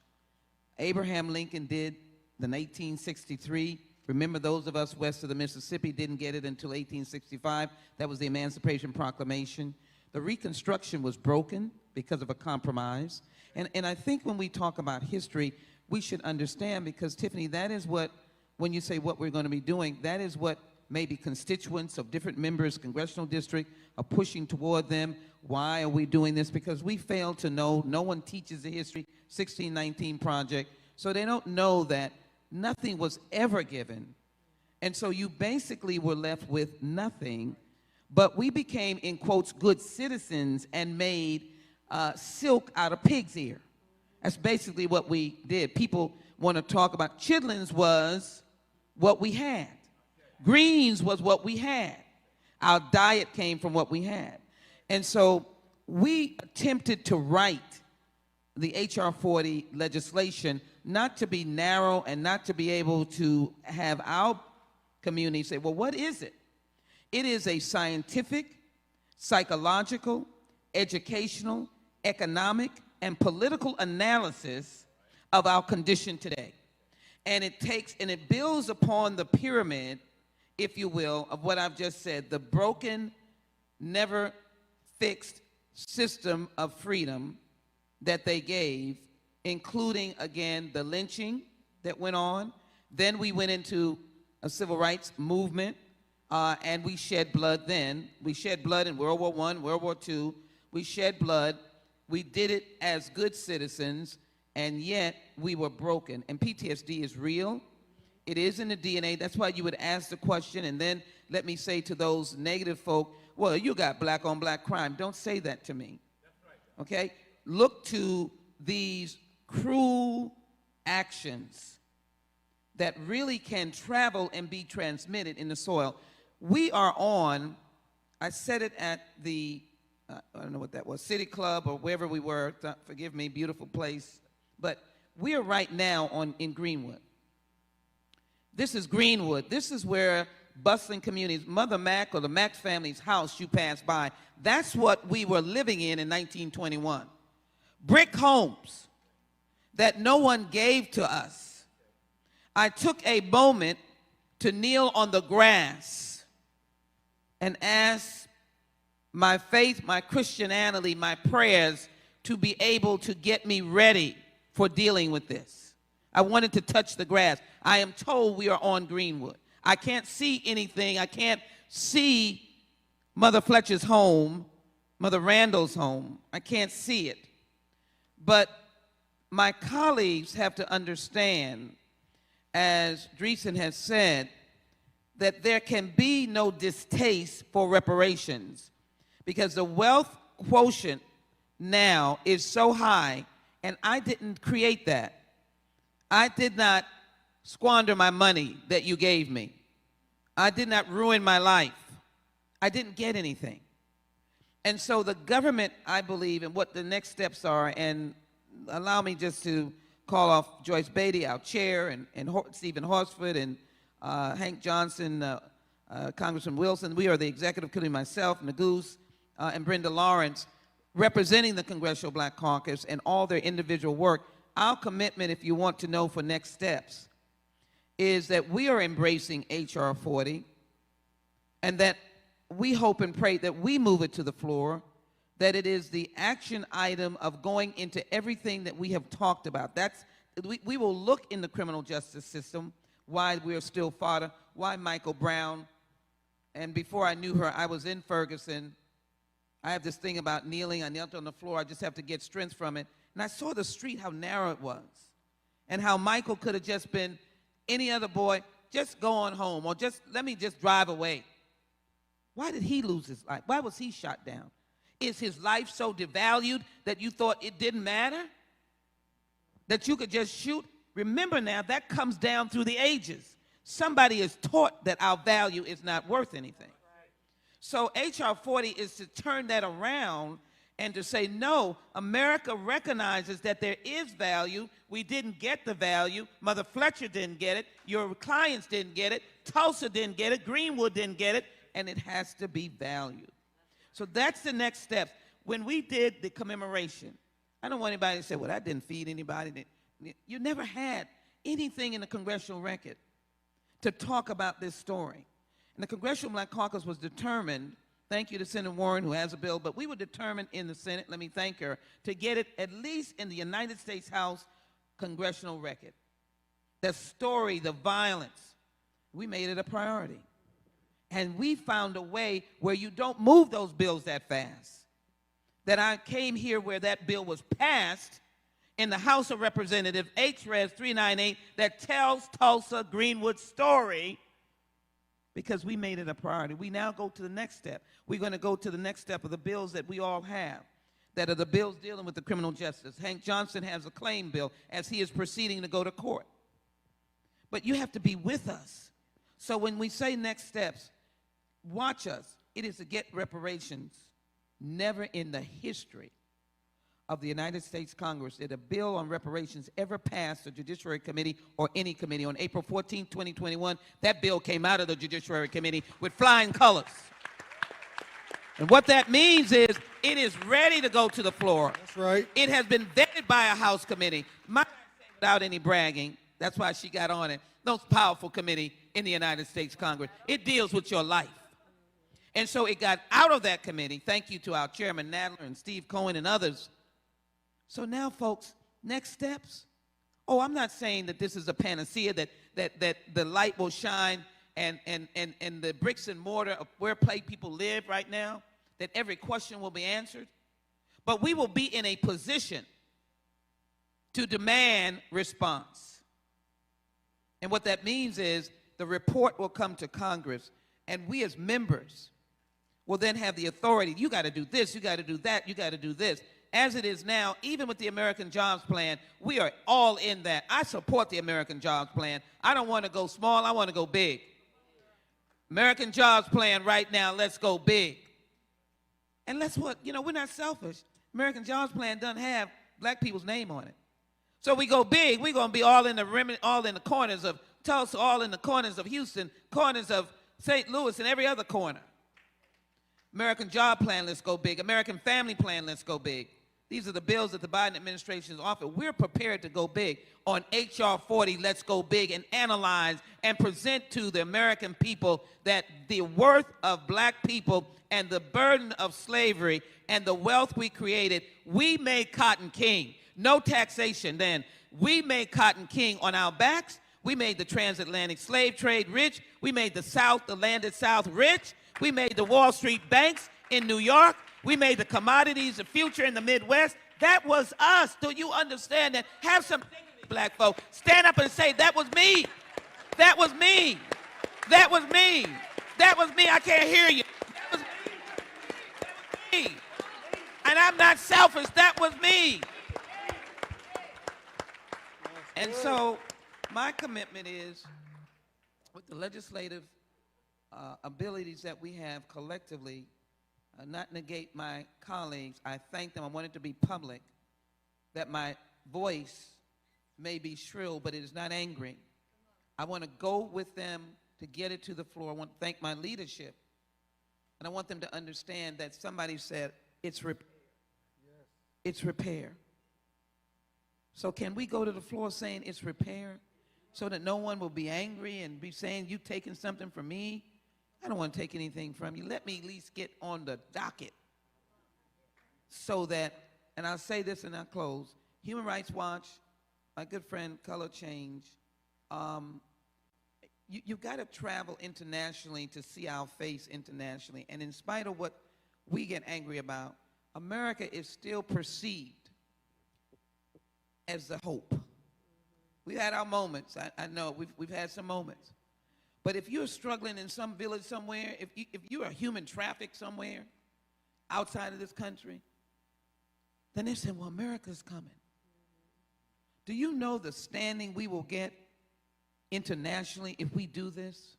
Abraham Lincoln did the 1863. Remember, those of us west of the Mississippi didn't get it until 1865. That was the Emancipation Proclamation. The Reconstruction was broken because of a compromise. And I think when we talk about history, we should understand, because, Tiffany, that is what, when you say what we're going to be doing, that is what maybe constituents of different members, congressional district, are pushing toward them. Why are we doing this? Because we fail to know. No one teaches the history 1619 project, so they don't know that nothing was ever given. And so you basically were left with nothing, but we became, in quotes, good citizens and made silk out of pig's ear. That's basically what we did. People want to talk about chitlins was what we had. Greens was what we had. Our diet came from what we had. And so we attempted to write the H.R. 40 legislation not to be narrow and not to be able to have our community say, well, what is it? It is a scientific, psychological, educational, economic, and political analysis of our condition today. And it builds upon the pyramid, if you will, of what I've just said, the broken, never fixed system of freedom that they gave, including, again, the lynching that went on. Then we went into a civil rights movement, and we shed blood then. We shed blood in World War I, World War II. We shed blood. We did it as good citizens, and yet we were broken. And PTSD is real. It is in the DNA. That's why you would ask the question, and then let me say to those negative folk, well, you got black on black crime. Don't say that to me. Okay? Look to these cruel actions that really can travel and be transmitted in the soil. We are on, I said it at the, I don't know what that was, City Club or wherever we were, forgive me, beautiful place, but we are right now in Greenwood. This is Greenwood. This is where bustling communities, Mother Mac or the Mac family's house you pass by, that's what we were living in 1921. Brick homes that no one gave to us. I took a moment to kneel on the grass and ask my faith, my Christianity, my prayers to be able to get me ready for dealing with this. I wanted to touch the grass. I am told we are on Greenwood. I can't see anything. I can't see Mother Fletcher's home, Mother Randall's home. I can't see it. But my colleagues have to understand, as Dreesen has said, that there can be no distaste for reparations because the wealth quotient now is so high, and I didn't create that. I did not squander my money that you gave me. I did not ruin my life. I didn't get anything. And so the government, I believe, and what the next steps are, and allow me just to call off Joyce Beatty, our chair, and Stephen Horsford, and Hank Johnson, Congressman Wilson. We are the executive committee, myself, Nagoose, and Brenda Lawrence, representing the Congressional Black Caucus and all their individual work. Our commitment, if you want to know for next steps, is that we are embracing H.R. 40, and that we hope and pray that we move it to the floor, that it is the action item of going into everything that we have talked about. We will look in the criminal justice system, why we are still fodder, why Michael Brown, and before I knew her, I was in Ferguson. I have this thing about kneeling. I knelt on the floor. I just have to get strength from it. And I saw the street, how narrow it was, and how Michael could have just been any other boy, just go on home, or just let me just drive away. Why did he lose his life? Why was he shot down? Is his life so devalued that you thought it didn't matter? That you could just shoot? Remember now, that comes down through the ages. Somebody is taught that our value is not worth anything. So H.R. 40 is to turn that around and to say, no, America recognizes that there is value. We didn't get the value. Mother Fletcher didn't get it. Your clients didn't get it. Tulsa didn't get it. Greenwood didn't get it. And it has to be valued. So that's the next step. When we did the commemoration, I don't want anybody to say, well, that didn't feed anybody. You never had anything in the congressional record to talk about this story. And the Congressional Black Caucus was determined, thank you to Senator Warren who has a bill, but we were determined in the Senate, let me thank her, to get it at least in the United States House congressional record. The story, the violence, we made it a priority. And we found a way where you don't move those bills that fast. That I came here where that bill was passed in the House of Representatives, HRES 398, that tells Tulsa Greenwood's story, because we made it a priority. We now go to the next step. We're going to go to the next step of the bills that we all have, that are the bills dealing with the criminal justice. Hank Johnson has a claim bill as he is proceeding to go to court. But you have to be with us. So when we say next steps, watch us. It is to get reparations. Never in the history of the United States Congress did a bill on reparations ever pass the Judiciary Committee or any committee. On April 14, 2021, that bill came out of the Judiciary Committee with flying colors. And what that means is it is ready to go to the floor. That's right. It has been vetted by a House committee. Without any bragging, that's why she got on it, most powerful committee in the United States Congress. It deals with your life. And so it got out of that committee. Thank you to our chairman, Nadler, and Steve Cohen, and others. So now, folks, next steps. Oh, I'm not saying that this is a panacea, that the light will shine and the bricks and mortar of where people live right now, that every question will be answered. But we will be in a position to demand response. And what that means is the report will come to Congress, and we as members will then have the authority. You got to do this, you got to do that, you got to do this. As it is now, even with the American Jobs Plan, we are all in that. I support the American Jobs Plan. I don't want to go small, I want to go big. American Jobs Plan right now, let's go big. And let's we're not selfish. American Jobs Plan doesn't have black people's name on it. So we go big, we're going to be all in the corners of Tulsa, all in the corners of Houston, corners of St. Louis, and every other corner. American Job Plan, let's go big. American Family Plan, let's go big. These are the bills that the Biden administration has offered. We're prepared to go big on H.R. 40, let's go big, and analyze and present to the American people that the worth of black people and the burden of slavery and the wealth we created, we made cotton king. No taxation then. We made cotton king on our backs. We made the transatlantic slave trade rich. We made the South, the landed South, rich. We made the Wall Street banks in New York. We made the commodities, the future in the Midwest. That was us. Do you understand that? Have some dignity, black folk. Stand up and say, that was me. That was me. That was me. That was me. I can't hear you. That was me. That was me. And I'm not selfish. That was me. And so my commitment is, with the legislative abilities that we have collectively, not negate my colleagues. I thank them. I want it to be public, that my voice may be shrill, but it is not angry. I want to go with them to get it to the floor. I want to thank my leadership. And I want them to understand that somebody said, it's repair. Yes. It's repair. So can we go to the floor saying it's repair so that no one will be angry and be saying you've taken something from me? I don't want to take anything from you. Let me at least get on the docket so that, and I'll say this and I'll close, Human Rights Watch, my good friend Color Change, you've got to travel internationally to see our face internationally. And in spite of what we get angry about, America is still perceived as the hope. We've had our moments. I know we've had some moments. But if you're struggling in some village somewhere, if you're a human trafficked somewhere, outside of this country, then they're saying, well, America's coming. Do you know the standing we will get internationally if we do this?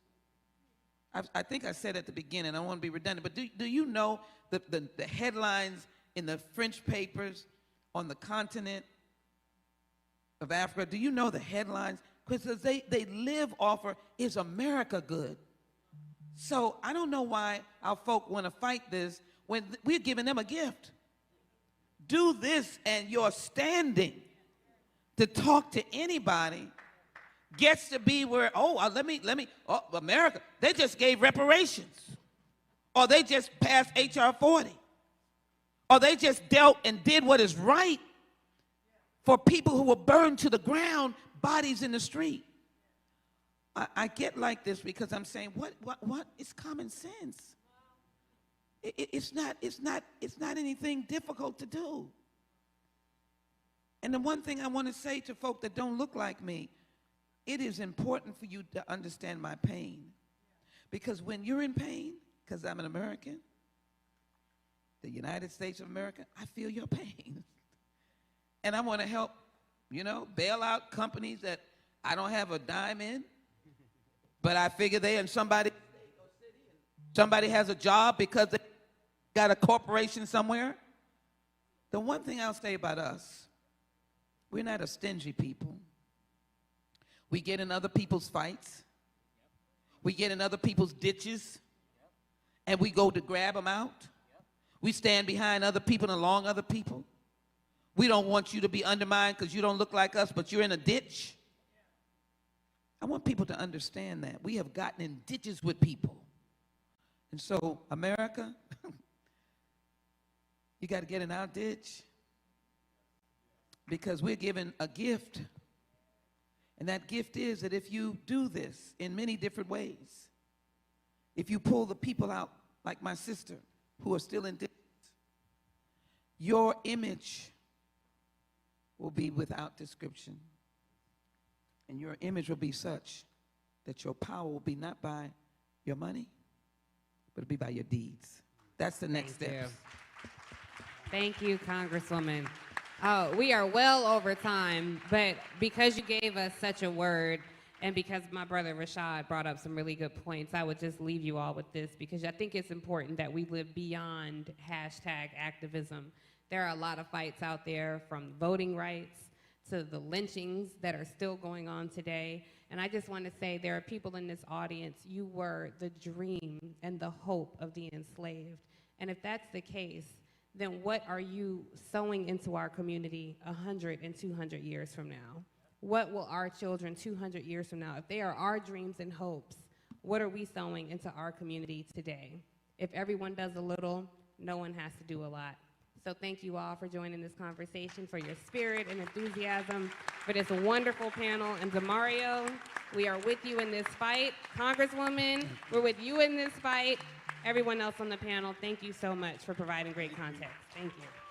I think I said at the beginning, I don't want to be redundant, but do you know the headlines in the French papers on the continent of Africa? Do you know the headlines? Because they live off of, is America good? So I don't know why our folk want to fight this when we're giving them a gift. Do this and your standing to talk to anybody gets to be where, America, they just gave reparations. Or they just passed H.R. 40. Or they just dealt and did what is right for people who were burned to the ground, bodies in the street. I get like this because I'm saying, what is common sense? It's not anything difficult to do. And the one thing I want to say to folk that don't look like me, it is important for you to understand my pain. Because when you're in pain, because I'm an American, the United States of America, I feel your pain. And I want to help, bail out companies that I don't have a dime in, but I figure somebody has a job because they got a corporation somewhere. The one thing I'll say about us, we're not a stingy people. We get in other people's fights. We get in other people's ditches, and we go to grab them out. We stand behind other people and along other people. We don't want you to be undermined because you don't look like us, but you're in a ditch. I want people to understand that. We have gotten in ditches with people. And so, America, you got to get in our ditch because we're given a gift. And that gift is that if you do this in many different ways, if you pull the people out, like my sister, who are still in ditches, your image will be without description. And your image will be such that your power will be not by your money, but it'll be by your deeds. That's the next step. Thank you, Congresswoman. We are well over time, but because you gave us such a word, and because my brother Rashard brought up some really good points, I would just leave you all with this, because I think it's important that we live beyond hashtag activism. There are a lot of fights out there, from voting rights to the lynchings that are still going on today. And I just want to say there are people in this audience, you were the dream and the hope of the enslaved. And if that's the case, then what are you sowing into our community 100 and 200 years from now? What will our children 200 years from now, if they are our dreams and hopes, what are we sowing into our community today? If everyone does a little, no one has to do a lot. So thank you all for joining this conversation, for your spirit and enthusiasm, for this wonderful panel. And Damario, we are with you in this fight. Congresswoman, we're with you in this fight. Everyone else on the panel, thank you so much for providing great context. Thank you.